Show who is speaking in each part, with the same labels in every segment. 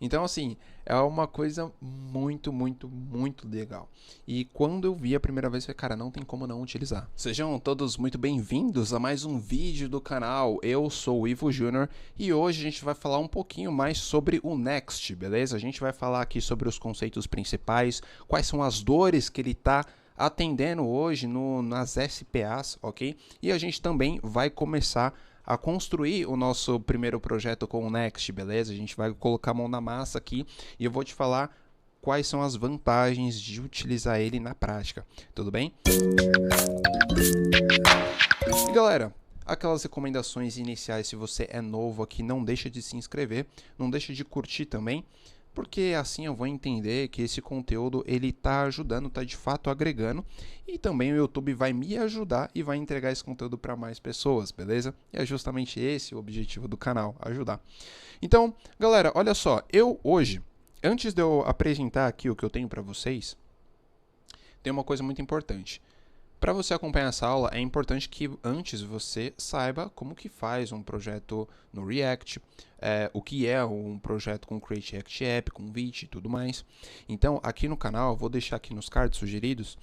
Speaker 1: Então, assim, é uma coisa muito, muito, muito legal. E quando eu vi a primeira vez, eu falei, cara, não tem como não utilizar. Sejam todos muito bem-vindos a mais um vídeo do canal. Eu sou o Ivo Júnior e hoje a gente vai falar um pouquinho mais sobre o Next, beleza? A gente vai falar aqui sobre os conceitos principais, quais são as dores que ele está atendendo hoje nas SPAs, ok? E a gente também vai começar a construir o nosso primeiro projeto com o Next, beleza? A gente vai colocar a mão na massa aqui e eu vou te falar quais são as vantagens de utilizar ele na prática, tudo bem? E galera, aquelas recomendações iniciais, se você é novo aqui, não deixa de se inscrever, não deixa de curtir também, porque assim eu vou entender que esse conteúdo ele tá ajudando, tá de fato agregando, e também o YouTube vai me ajudar e vai entregar esse conteúdo para mais pessoas, beleza? E é justamente esse o objetivo do canal, ajudar. Então, galera, olha só, eu hoje, antes de eu apresentar aqui o que eu tenho para vocês, tem uma coisa muito importante. Para você acompanhar essa aula, é importante que antes você saiba como que faz um projeto no React, o que é um projeto com Create React App, com Vite e tudo mais. Então, aqui no canal, eu vou deixar aqui nos cards sugeridos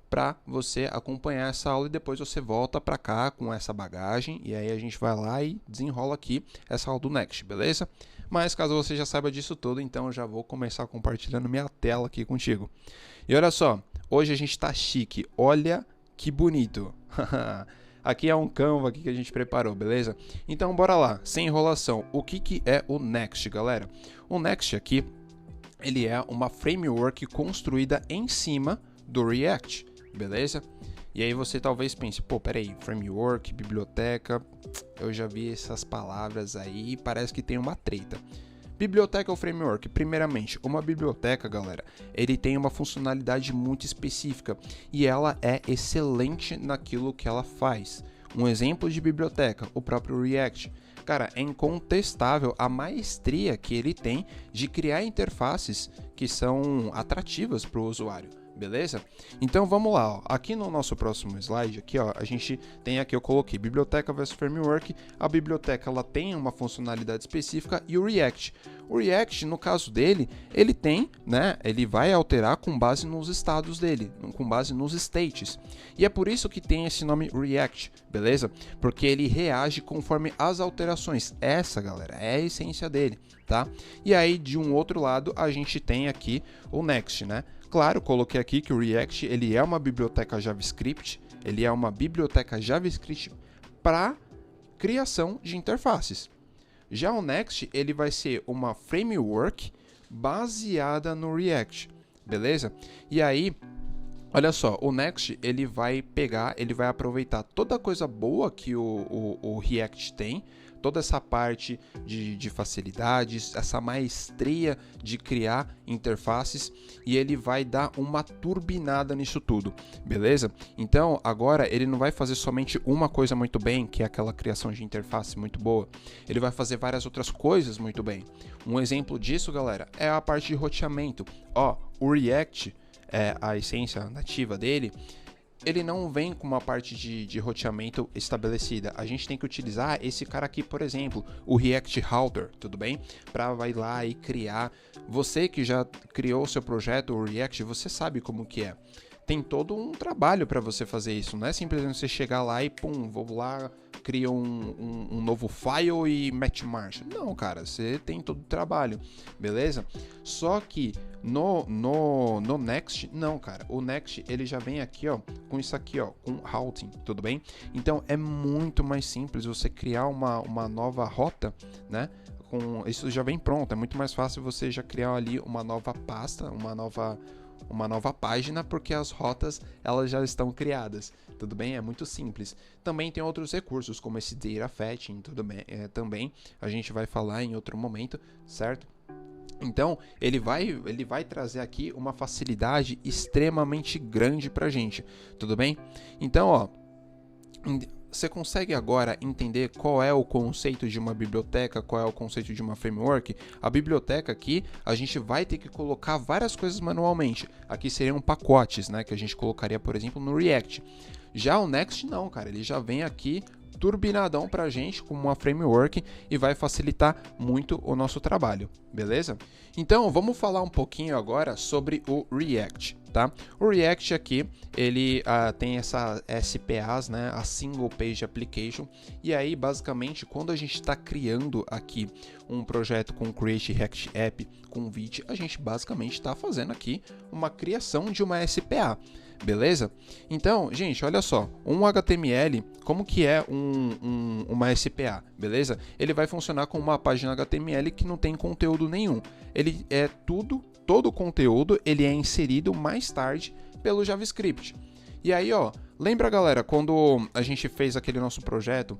Speaker 1: para você acompanhar essa aula e depois você volta para cá com essa bagagem e aí a gente vai lá e desenrola aqui essa aula do Next, beleza? Mas caso você já saiba disso tudo, então eu já vou começar compartilhando minha tela aqui contigo. E olha só, hoje a gente está chique, olha que bonito. Aqui é um Canva aqui que a gente preparou, beleza? Então bora lá, sem enrolação. O que é o Next, galera? O Next aqui, ele é uma framework construída em cima do React, beleza? E aí você talvez pense, pô, peraí, framework, biblioteca, eu já vi essas palavras aí e parece que tem uma treta. Biblioteca ou framework? Primeiramente, uma biblioteca, galera, ele tem uma funcionalidade muito específica e ela é excelente naquilo que ela faz. Um exemplo de biblioteca, o próprio React. Cara, é incontestável a maestria que ele tem de criar interfaces que são atrativas para o usuário. Beleza? Então vamos lá, ó. Aqui no nosso próximo slide, aqui, ó, a gente tem aqui, eu coloquei biblioteca versus framework. A biblioteca ela tem uma funcionalidade específica e o React. O React, no caso dele, ele tem, né? Ele vai alterar com base nos estados dele, com base nos states. E é por isso que tem esse nome React, beleza? Porque ele reage conforme as alterações. Essa, galera, é a essência dele, tá? E aí, de um outro lado, a gente tem aqui o Next, né? Claro, coloquei aqui que o React ele é uma biblioteca JavaScript, ele é uma biblioteca JavaScript para criação de interfaces. Já o Next ele vai ser uma framework baseada no React, beleza? E aí, olha só, o Next ele vai pegar, ele vai aproveitar toda a coisa boa que o React tem, toda essa parte de facilidades, essa maestria de criar interfaces e ele vai dar uma turbinada nisso tudo, beleza? Então agora ele não vai fazer somente uma coisa muito bem, que é aquela criação de interface muito boa, ele vai fazer várias outras coisas muito bem. Um exemplo disso, galera, é a parte de roteamento. Ó, o React, a essência nativa dele, ele não vem com uma parte de roteamento estabelecida. A gente tem que utilizar esse cara aqui, por exemplo, o React Router, tudo bem? Para vai lá e criar. Você que já criou seu projeto, o React, você sabe como que é. Tem todo um trabalho para você fazer isso. Não é simplesmente você chegar lá e pum, vou lá, cria um novo file e mete marcha. Não, cara, você tem todo o trabalho, beleza? Só que no Next, não, cara. O Next, ele já vem aqui, ó, com isso aqui, ó, com routing, tudo bem? Então, é muito mais simples você criar uma nova rota, né? Isso já vem pronto, é muito mais fácil você já criar ali uma nova pasta, uma nova página, porque as rotas elas já estão criadas, tudo bem? É muito simples. Também tem outros recursos, como esse data fetching, tudo bem? Também a gente vai falar em outro momento, certo? Então, ele vai trazer aqui uma facilidade extremamente grande pra gente, tudo bem? Então, ó, você consegue agora entender qual é o conceito de uma biblioteca, qual é o conceito de uma framework? A biblioteca aqui, a gente vai ter que colocar várias coisas manualmente. Aqui seriam pacotes, né, que a gente colocaria, por exemplo, no React. Já o Next não, cara, ele já vem aqui turbinadão pra gente como uma framework e vai facilitar muito o nosso trabalho. beleza? Então, vamos falar um pouquinho agora sobre o React, tá? O React aqui, ele tem essa SPAs, né? A Single Page Application, e aí, basicamente, quando a gente está criando aqui um projeto com Create React App, com Vite, a gente basicamente está fazendo aqui uma criação de uma SPA. Beleza? Então, gente, olha só, um HTML, como que é uma SPA, beleza? Ele vai funcionar como uma página HTML que não tem conteúdo nenhum. Ele é todo o conteúdo, ele é inserido mais tarde pelo JavaScript. E aí, ó, lembra, galera, quando a gente fez aquele nosso projeto,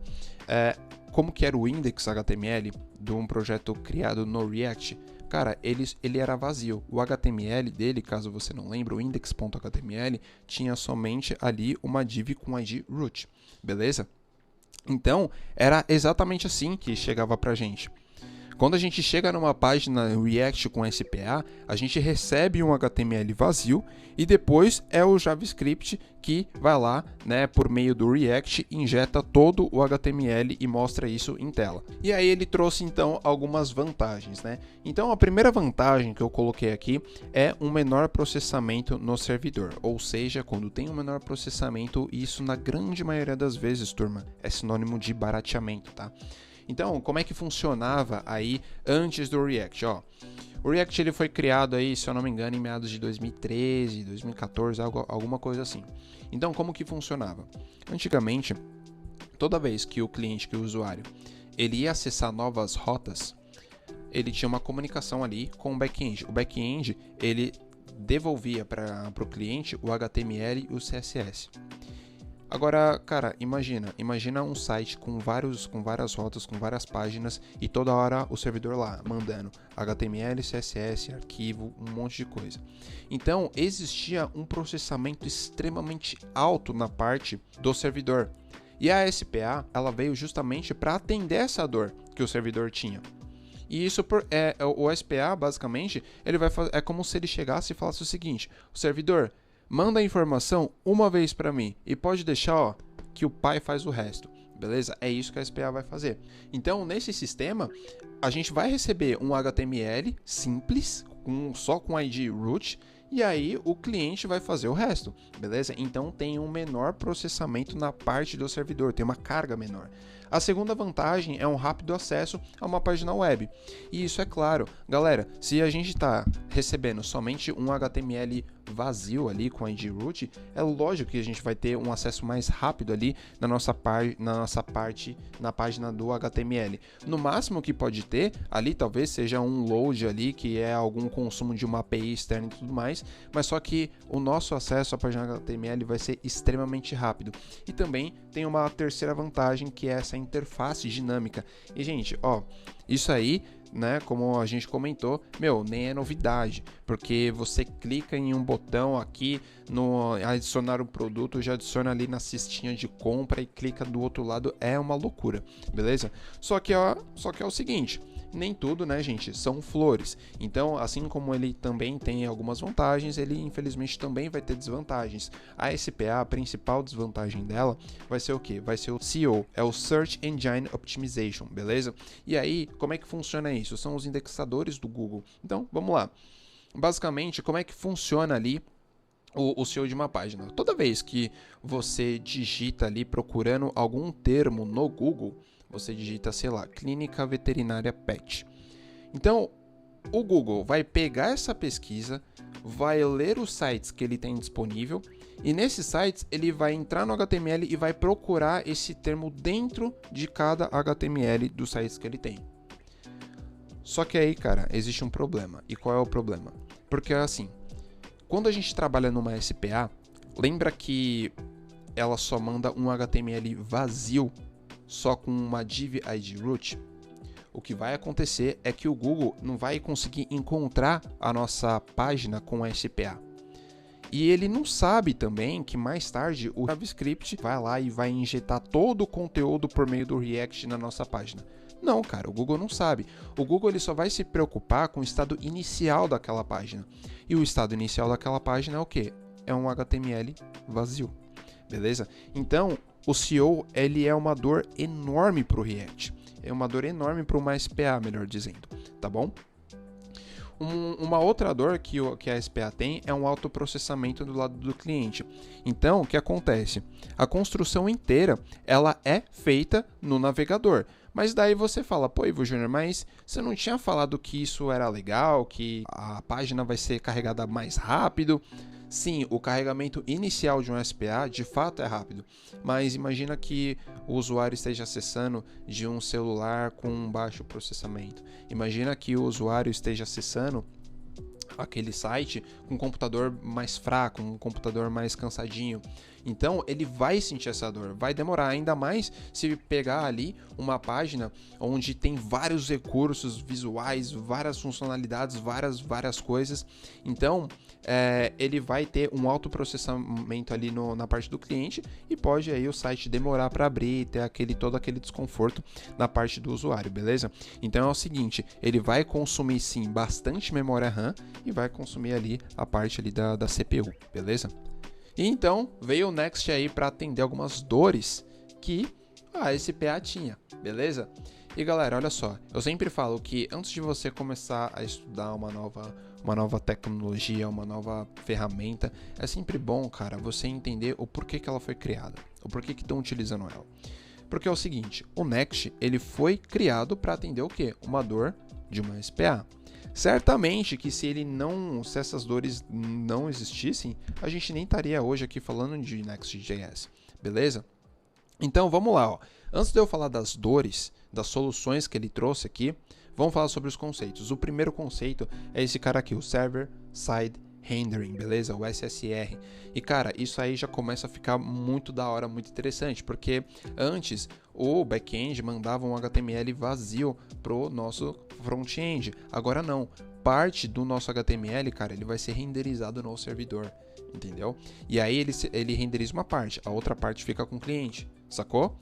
Speaker 1: como que era o index HTML de um projeto criado no React? Cara, ele era vazio. O HTML dele, caso você não lembre, o index.html tinha somente ali uma div com ID root, beleza? Então, era exatamente assim que chegava pra gente. Quando a gente chega numa página React com SPA, a gente recebe um HTML vazio e depois é o JavaScript que vai lá, né, por meio do React, injeta todo o HTML e mostra isso em tela. E aí ele trouxe então algumas vantagens, né? Então a primeira vantagem que eu coloquei aqui é um menor processamento no servidor, ou seja, quando tem um menor processamento, isso na grande maioria das vezes, turma, é sinônimo de barateamento, tá? Então, como é que funcionava aí antes do React? Ó, o React ele foi criado aí, se eu não me engano, em meados de 2013, 2014, alguma coisa assim. Então, como que funcionava? Antigamente, toda vez que o cliente, que o usuário, ele ia acessar novas rotas, ele tinha uma comunicação ali com o back-end. O back-end, ele devolvia para o cliente o HTML e o CSS. Agora, cara, imagina um site com várias rotas, com várias páginas e toda hora o servidor lá mandando HTML, CSS, arquivo, um monte de coisa. Então, existia um processamento extremamente alto na parte do servidor. E a SPA, ela veio justamente para atender essa dor que o servidor tinha. E isso o SPA, basicamente, ele vai fazer, é como se ele chegasse e falasse o seguinte: o servidor, manda a informação uma vez para mim e pode deixar, ó, que o pai faz o resto, beleza? É isso que a SPA vai fazer. Então, nesse sistema, a gente vai receber um HTML simples, só com ID root, e aí o cliente vai fazer o resto, beleza? Então, tem um menor processamento na parte do servidor, tem uma carga menor. A segunda vantagem é um rápido acesso a uma página web. E isso é claro, galera, se a gente está recebendo somente um HTML vazio ali com ID root, é lógico que a gente vai ter um acesso mais rápido ali na nossa parte, na página do HTML. No máximo que pode ter ali talvez seja um load ali, que é algum consumo de uma API externa e tudo mais, mas só que o nosso acesso à página HTML vai ser extremamente rápido. E também tem uma terceira vantagem, que é essa interface dinâmica. E gente, ó, isso aí, né, como a gente comentou, nem é novidade, porque você clica em um botão aqui no adicionar um produto, já adiciona ali na cestinha de compra e clica do outro lado, é uma loucura, beleza? Só que é o seguinte, nem tudo, né, gente, são flores. Então, assim como ele também tem algumas vantagens, ele infelizmente também vai ter desvantagens. A SPA, a principal desvantagem dela vai ser o quê? Vai ser o SEO, é o Search Engine Optimization, beleza? E aí, como é que funciona isso? São os indexadores do Google. Então, vamos lá. Basicamente, como é que funciona ali o SEO de uma página? Toda vez que você digita ali procurando algum termo no Google, você digita, sei lá, clínica veterinária pet. Então, o Google vai pegar essa pesquisa, vai ler os sites que ele tem disponível e nesses sites ele vai entrar no HTML e vai procurar esse termo dentro de cada HTML dos sites que ele tem. Só que aí, cara, existe um problema. E qual é o problema? Porque assim, quando a gente trabalha numa SPA, lembra que ela só manda um HTML vazio, só com uma div ID root? O que vai acontecer é que o Google não vai conseguir encontrar a nossa página com a SPA. E ele não sabe também que mais tarde o JavaScript vai lá e vai injetar todo o conteúdo por meio do React na nossa página. Não, cara, o Google não sabe. O Google ele só vai se preocupar com o estado inicial daquela página. E o estado inicial daquela página é o quê? É um HTML vazio, beleza? Então, o SEO ele é uma dor enorme para o React. É uma dor enorme para uma SPA, melhor dizendo, tá bom? Uma outra dor que a SPA tem é um autoprocessamento do lado do cliente. Então, o que acontece? A construção inteira ela é feita no navegador. Mas daí você fala, pô, Ivo Júnior, mas você não tinha falado que isso era legal, que a página vai ser carregada mais rápido? Sim, o carregamento inicial de um SPA de fato é rápido, mas imagina que o usuário esteja acessando de um celular com baixo processamento. Imagina que o usuário esteja acessando aquele site com um computador mais fraco, um computador mais cansadinho. Então ele vai sentir essa dor, vai demorar, ainda mais se pegar ali uma página onde tem vários recursos visuais, várias funcionalidades, várias coisas. Então ele vai ter um autoprocessamento ali na parte do cliente e pode aí o site demorar para abrir, ter todo aquele desconforto na parte do usuário, beleza? Então é o seguinte, ele vai consumir sim bastante memória RAM e vai consumir ali a parte ali da CPU, beleza? E então veio o Next aí para atender algumas dores que a SPA tinha, beleza? E galera, olha só, eu sempre falo que antes de você começar a estudar uma nova tecnologia, uma nova ferramenta, é sempre bom, cara, você entender o porquê que ela foi criada, o porquê que estão utilizando ela. Porque é o seguinte, o Next, ele foi criado para atender o quê? Uma dor de uma SPA. Certamente que se essas dores não existissem, a gente nem estaria hoje aqui falando de Next.js, beleza? Então vamos lá, ó. Antes de eu falar das dores, das soluções que ele trouxe aqui, vamos falar sobre os conceitos. O primeiro conceito é esse cara aqui, o Server Side Rendering, beleza? O SSR. E cara, isso aí já começa a ficar muito da hora, muito interessante, porque antes o back-end mandava um HTML vazio pro nosso front-end. Agora não. Parte do nosso HTML, cara, ele vai ser renderizado no servidor, entendeu? E aí ele renderiza uma parte, a outra parte fica com o cliente, sacou?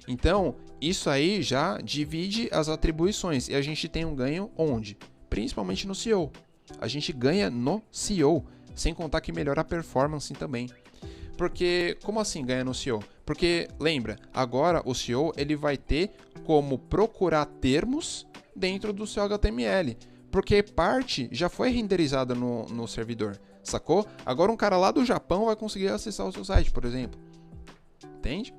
Speaker 1: Então, isso aí já divide as atribuições e a gente tem um ganho onde? Principalmente no SEO. A gente ganha no SEO, sem contar que melhora a performance também. Porque, como assim ganha no SEO? Porque, lembra, agora o SEO ele vai ter como procurar termos dentro do seu HTML. Porque parte já foi renderizada no servidor, sacou? Agora um cara lá do Japão vai conseguir acessar o seu site, por exemplo. Entende?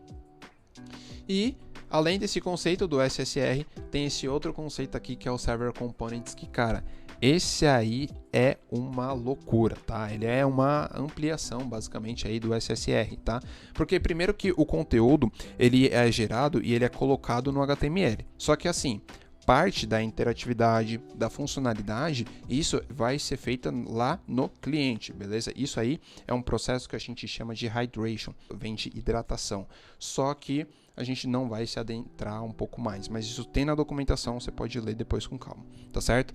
Speaker 1: E, além desse conceito do SSR, tem esse outro conceito aqui que é o Server Components, que, cara, esse aí é uma loucura, tá? Ele é uma ampliação, basicamente, aí do SSR, tá? Porque, primeiro que o conteúdo, ele é gerado e ele é colocado no HTML. Só que, assim, parte da interatividade, da funcionalidade, isso vai ser feita lá no cliente, beleza? Isso aí é um processo que a gente chama de hydration, vem de hidratação. Só que a gente não vai se adentrar um pouco mais, mas isso tem na documentação, você pode ler depois com calma, tá certo?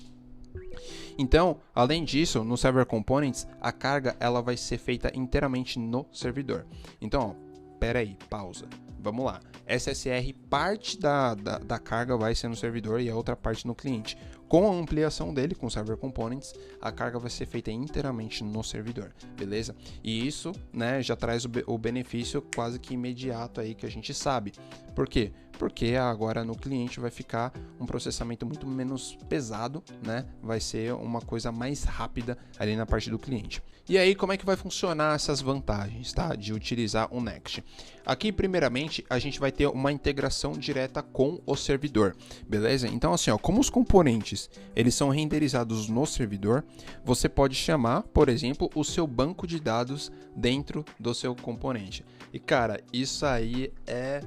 Speaker 1: Então, além disso, no Server Components, a carga ela vai ser feita inteiramente no servidor. Então, ó, pera aí, pausa. Vamos lá. SSR, parte da carga vai ser no servidor e a outra parte no cliente. Com a ampliação dele, com o Server Components, a carga vai ser feita inteiramente no servidor, beleza? E isso, né, já traz o benefício quase que imediato aí que a gente sabe. Por quê? Porque agora no cliente vai ficar um processamento muito menos pesado, né? Vai ser uma coisa mais rápida ali na parte do cliente. E aí, como é que vai funcionar essas vantagens, tá? De utilizar o Next? Aqui, primeiramente, a gente vai ter uma integração direta com o servidor, beleza? Então, assim, ó, como os componentes, eles são renderizados no servidor, você pode chamar, por exemplo, o seu banco de dados dentro do seu componente. E, cara, isso aí é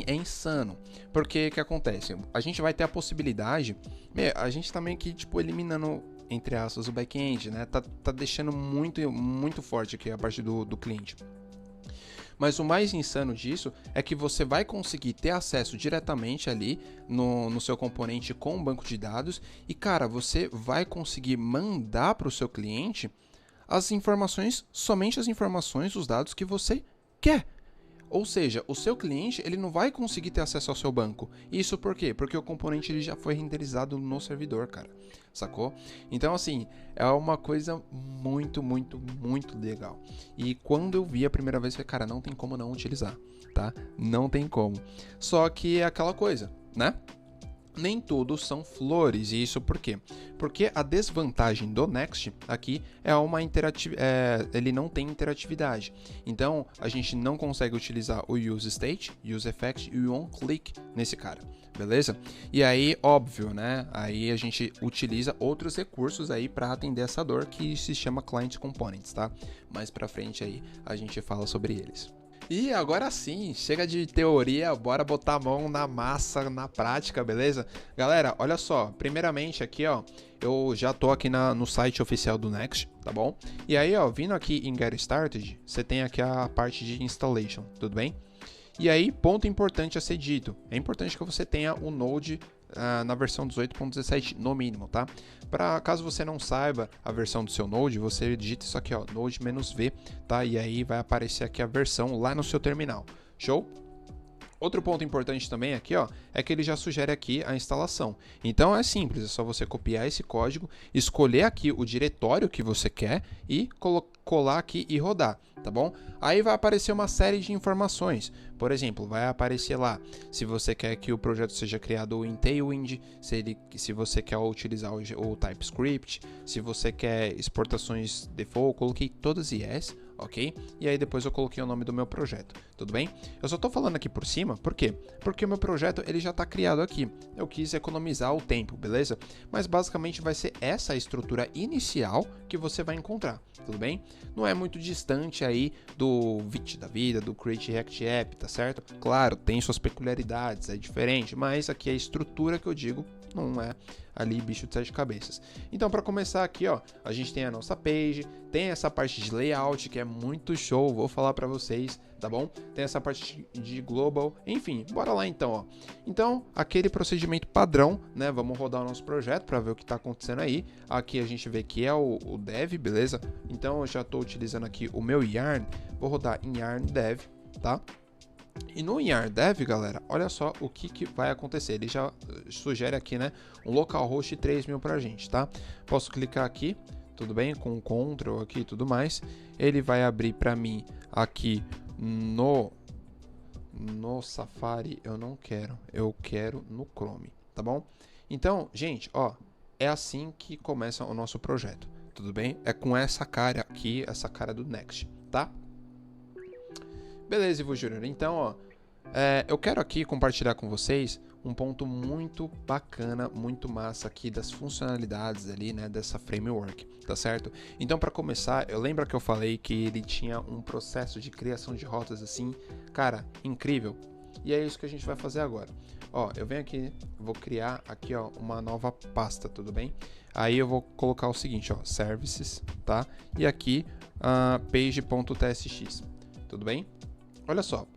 Speaker 1: insano. Porque o que acontece? A gente vai ter a possibilidade, a gente tá meio que, tipo, eliminando, entre aspas, o back-end, né? Tá deixando muito forte aqui a parte do cliente. Mas o mais insano disso é que você vai conseguir ter acesso diretamente ali no seu componente com o banco de dados e, cara, você vai conseguir mandar para o seu cliente as informações, somente as informações, os dados que você quer. Ou seja, o seu cliente ele não vai conseguir ter acesso ao seu banco. Isso por quê? Porque o componente ele já foi renderizado no servidor, cara. Sacou? Então, assim, é uma coisa muito legal. E quando eu vi a primeira vez, eu falei, cara, não tem como não utilizar, tá? Não tem como. Só que é aquela coisa, né? nem tudo são flores. E isso por quê? Porque a desvantagem do Next aqui é ele não tem interatividade. Então a gente não consegue utilizar o Use State, Use Effect e o OnClick nesse cara. Beleza? E aí, óbvio, né? Aí a gente utiliza outros recursos aí para atender essa dor que se chama Client Components, tá? Mais pra frente aí a gente fala sobre eles. E agora sim, chega de teoria, bora botar a mão na massa, na prática, beleza? Galera, olha só, primeiramente aqui, ó, eu já tô aqui no site oficial do Next, tá bom? E aí, ó, vindo aqui em Get Started, você tem aqui a parte de Installation, tudo bem? E aí, ponto importante a ser dito, é importante que você tenha o Node na versão 18.17 no mínimo, tá? Caso você não saiba a versão do seu Node, você digita isso aqui, ó, Node-V, tá? E aí vai aparecer aqui a versão lá no seu terminal. Show? Outro ponto importante também aqui, ó, é que ele já sugere aqui a instalação. Então é simples, é só você copiar esse código, escolher aqui o diretório que você quer e colar aqui e rodar, tá bom? Aí vai aparecer uma série de informações. Por exemplo, vai aparecer lá se você quer que o projeto seja criado em Tailwind, se você quer utilizar o TypeScript, se você quer exportações default, eu coloquei todas yes, ok? E aí depois eu coloquei o nome do meu projeto, tudo bem? Eu só tô falando aqui por cima, por quê? Porque o meu projeto ele já tá criado aqui, eu quis economizar o tempo, beleza? Mas basicamente vai ser essa a estrutura inicial que você vai encontrar, tudo bem? Não é muito distante aí do Vite da vida, do Create React App, tá certo? Claro, tem suas peculiaridades, é diferente, mas aqui a estrutura que eu digo não é ali bicho de 7 cabeças. Então, para começar aqui, ó, a gente tem a nossa page, tem essa parte de layout que é muito show, vou falar para vocês, tá bom? Tem essa parte de global, enfim, bora lá então, ó. Então, aquele procedimento padrão, né? Vamos rodar o nosso projeto para ver o que está acontecendo aí. Aqui a gente vê que é o dev, beleza? Então, eu já estou utilizando aqui o meu Yarn, vou rodar em Yarn dev, tá? E no Yarn Dev, galera, olha só o que vai acontecer. Ele já sugere aqui, né, um localhost 3000 pra gente, tá? Posso clicar aqui, tudo bem? Com Ctrl aqui e tudo mais. Ele vai abrir para mim aqui no Safari, eu quero no Chrome, tá bom? Então, gente, ó, é assim que começa o nosso projeto, tudo bem? É com essa cara aqui, essa cara do Next, tá? Beleza, Ivo Júnior. Então, ó, eu quero aqui compartilhar com vocês um ponto muito bacana, muito massa aqui das funcionalidades ali, né, dessa framework, tá certo? Então, para começar, eu lembro que eu falei que ele tinha um processo de criação de rotas assim, cara, incrível. E é isso que a gente vai fazer agora. Ó, eu venho aqui, vou criar aqui, ó, uma nova pasta, tudo bem? Aí eu vou colocar o seguinte, ó, services, tá? E aqui, page.tsx, tudo bem? Olha só,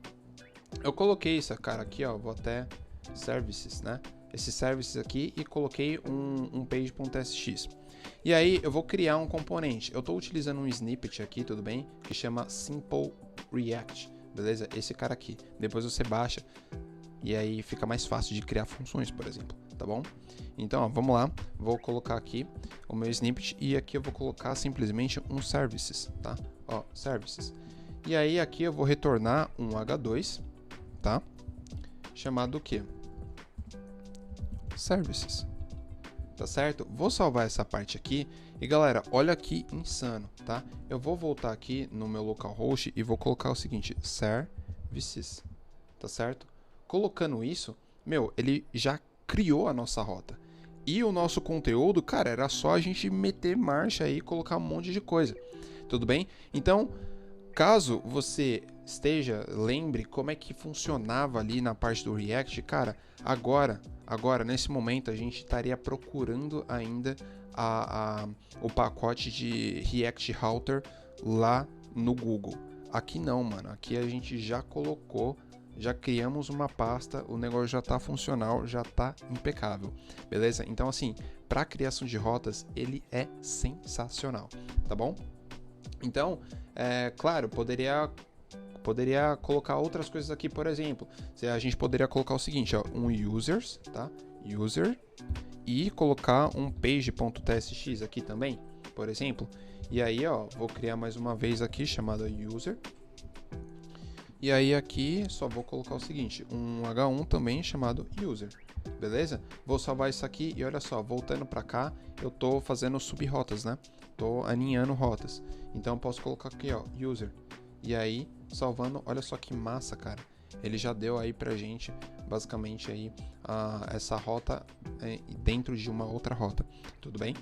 Speaker 1: eu coloquei essa cara aqui, ó, vou até services, né? Esses services aqui e coloquei um page.tsx. E aí eu vou criar um componente. Eu estou utilizando um snippet aqui, tudo bem? Que chama Simple React, beleza? Esse cara aqui. Depois você baixa e aí fica mais fácil de criar funções, por exemplo, tá bom? Então, ó, vamos lá. Vou colocar aqui o meu snippet e aqui eu vou colocar simplesmente um services, tá? Ó, services. E aí aqui eu vou retornar um H2, tá? Chamado o quê? Services. Tá certo? Vou salvar essa parte aqui. E galera, olha que insano, tá? Eu vou voltar aqui no meu localhost e vou colocar o seguinte, services, tá certo? Colocando isso, meu, ele já criou a nossa rota. E o nosso conteúdo, cara, era só a gente meter marcha aí e colocar um monte de coisa. Tudo bem? Então, caso você lembre como é que funcionava ali na parte do React, cara, agora nesse momento a gente estaria procurando ainda o pacote de React Router lá no Google. Aqui não, mano, aqui a gente já colocou, já criamos uma pasta, o negócio já está funcional, já está impecável, beleza? Então assim, para criação de rotas ele é sensacional, tá bom? Então, claro, poderia colocar outras coisas aqui, por exemplo, a gente poderia colocar o seguinte, ó, um users, tá? User e colocar um page.tsx aqui também, por exemplo. E aí, ó, vou criar mais uma vez aqui chamada user. E aí aqui só vou colocar o seguinte, um H1 também chamado user. beleza? Vou salvar isso aqui e olha só, voltando para cá, eu tô fazendo subrrotas, né? Tô aninhando rotas. Então eu posso colocar aqui, ó, user. E aí, salvando, olha só que massa, cara. Ele já deu aí pra gente, basicamente aí, essa rota dentro de uma outra rota, tudo bem?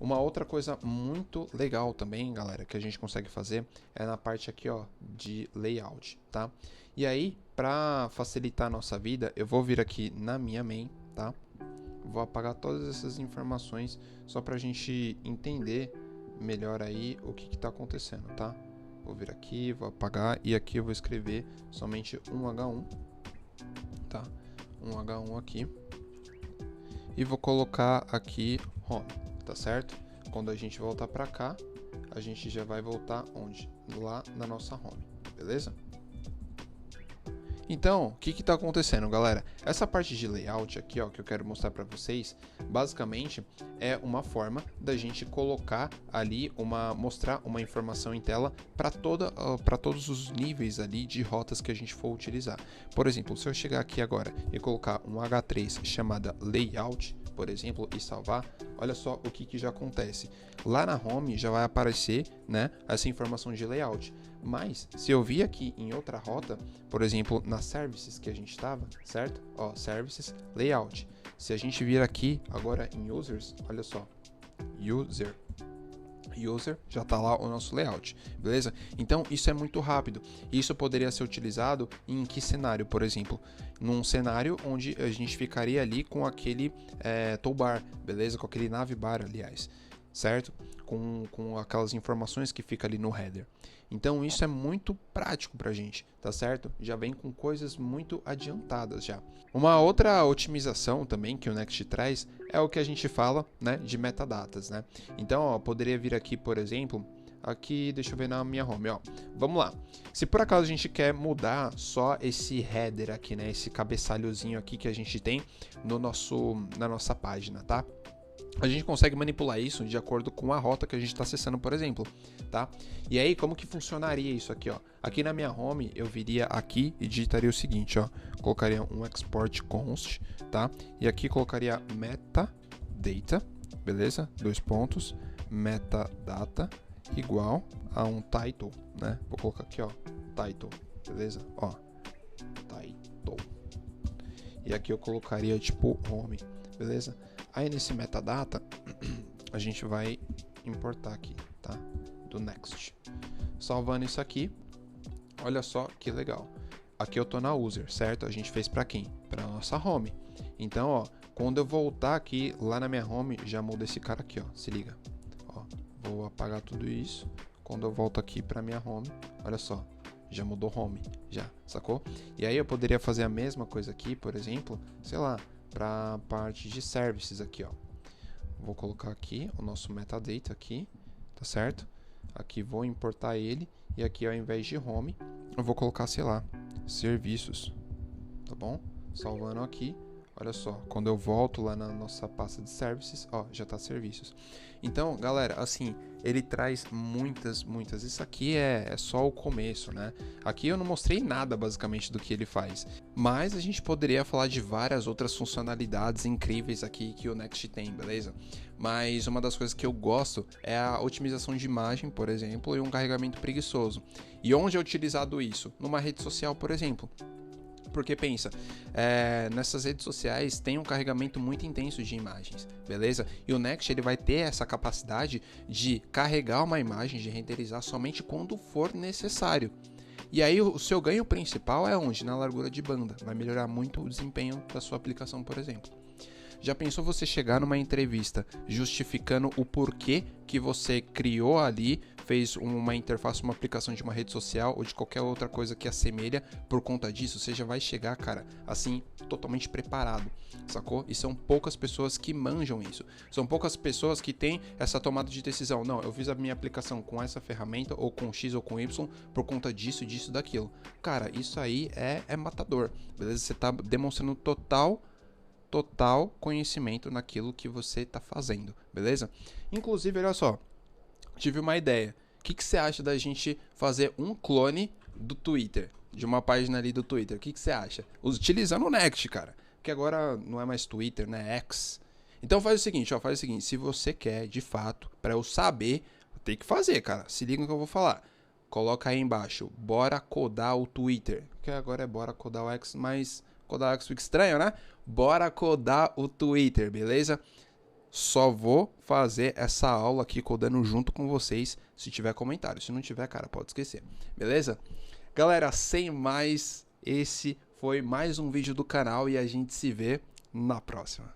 Speaker 1: Uma outra coisa muito legal também, galera, que a gente consegue fazer é na parte aqui, ó, de layout, tá? E aí, para facilitar a nossa vida, eu vou vir aqui na minha main, tá? Vou apagar todas essas informações só pra gente entender melhor aí o que tá acontecendo, tá? Vou vir aqui, vou apagar e aqui eu vou escrever somente um H1, tá? Um H1 aqui. E vou colocar aqui home, tá certo? Quando a gente voltar para cá, a gente já vai voltar onde? Lá na nossa home, beleza? Então, o que está acontecendo, galera? Essa parte de layout aqui, ó, que eu quero mostrar para vocês, basicamente é uma forma da gente colocar ali mostrar uma informação em tela para todos os níveis ali de rotas que a gente for utilizar. Por exemplo, se eu chegar aqui agora e colocar um H3 chamada layout, por exemplo, e salvar, olha só o que já acontece. Lá na home já vai aparecer, né, essa informação de layout. Mas se eu vir aqui em outra rota, por exemplo, na services que a gente estava, certo? Ó, services, layout. Se a gente vir aqui agora em users, olha só, user, já está lá o nosso layout, beleza? Então isso é muito rápido. Isso poderia ser utilizado em que cenário, por exemplo? Num cenário onde a gente ficaria ali com aquele toolbar, beleza? Com aquele navbar, aliás, certo? Com aquelas informações que fica ali no header. Então isso é muito prático pra gente, tá certo? Já vem com coisas muito adiantadas já. Uma outra otimização também que o Next traz é o que a gente fala, né, de metadatas, né? Então, ó, poderia vir aqui, por exemplo, aqui, deixa eu ver na minha home, ó. Vamos lá. Se por acaso a gente quer mudar só esse header aqui, né, esse cabeçalhozinho aqui que a gente tem na nossa página, tá? A gente consegue manipular isso de acordo com a rota que a gente está acessando, por exemplo, tá? E aí, como que funcionaria isso aqui, ó? Aqui na minha home, eu viria aqui e digitaria o seguinte, ó. Colocaria um export const, tá? E aqui colocaria metadata, beleza? Dois pontos, metadata igual a um title, né? Vou colocar aqui, ó, title, beleza? Ó, title. E aqui eu colocaria, tipo, home, beleza? Aí nesse metadata, a gente vai importar aqui, tá? Do Next. Salvando isso aqui, olha só que legal. Aqui eu tô na user, certo? A gente fez para quem? Para nossa home. Então, ó, quando eu voltar aqui lá na minha home, já muda esse cara aqui, ó. Se liga. Ó, vou apagar tudo isso. Quando eu volto aqui para minha home, olha só, já mudou home, já, sacou? E aí eu poderia fazer a mesma coisa aqui, por exemplo, sei lá, para a parte de services aqui, ó. Vou colocar aqui o nosso metadata aqui, tá certo? Aqui vou importar ele e aqui ao invés de home, eu vou colocar, sei lá, serviços, tá bom? Salvando aqui, olha só, quando eu volto lá na nossa pasta de services, ó, já tá serviços. Então, galera, assim, ele traz muitas, isso aqui é só o começo, né? Aqui eu não mostrei nada, basicamente, do que ele faz, mas a gente poderia falar de várias outras funcionalidades incríveis aqui que o Next tem, beleza? Mas uma das coisas que eu gosto é a otimização de imagem, por exemplo, e um carregamento preguiçoso. E onde é utilizado isso? Numa rede social, por exemplo. Porque pensa, nessas redes sociais tem um carregamento muito intenso de imagens, beleza? E o Next ele vai ter essa capacidade de carregar uma imagem, de renderizar somente quando for necessário. E aí o seu ganho principal é onde? Na largura de banda. Vai melhorar muito o desempenho da sua aplicação, por exemplo. Já pensou você chegar numa entrevista justificando o porquê que você criou ali, fez uma interface, uma aplicação de uma rede social ou de qualquer outra coisa que assemelha por conta disso? Você já vai chegar, cara, assim, totalmente preparado, sacou? E são poucas pessoas que manjam isso. São poucas pessoas que têm essa tomada de decisão. Não, eu fiz a minha aplicação com essa ferramenta, ou com X ou com Y, por conta disso, daquilo. Cara, isso aí é matador, beleza? Você tá demonstrando total conhecimento naquilo que você está fazendo, beleza? Inclusive, olha só, tive uma ideia. O que você acha da gente fazer um clone do Twitter, de uma página ali do Twitter? O que você acha? Utilizando o Next, cara. porque agora não é mais Twitter, né? X. Então faz o seguinte, se você quer, de fato, para eu saber, tem que fazer, cara. Se liga no que eu vou falar. Coloca aí embaixo, bora codar o Twitter. Que agora é bora codar o X, mas codar o X fica estranho, né? Bora codar o Twitter, beleza? Só vou fazer essa aula aqui codando junto com vocês se tiver comentário. Se não tiver, cara, pode esquecer. Beleza? Galera, sem mais, esse foi mais um vídeo do canal e a gente se vê na próxima.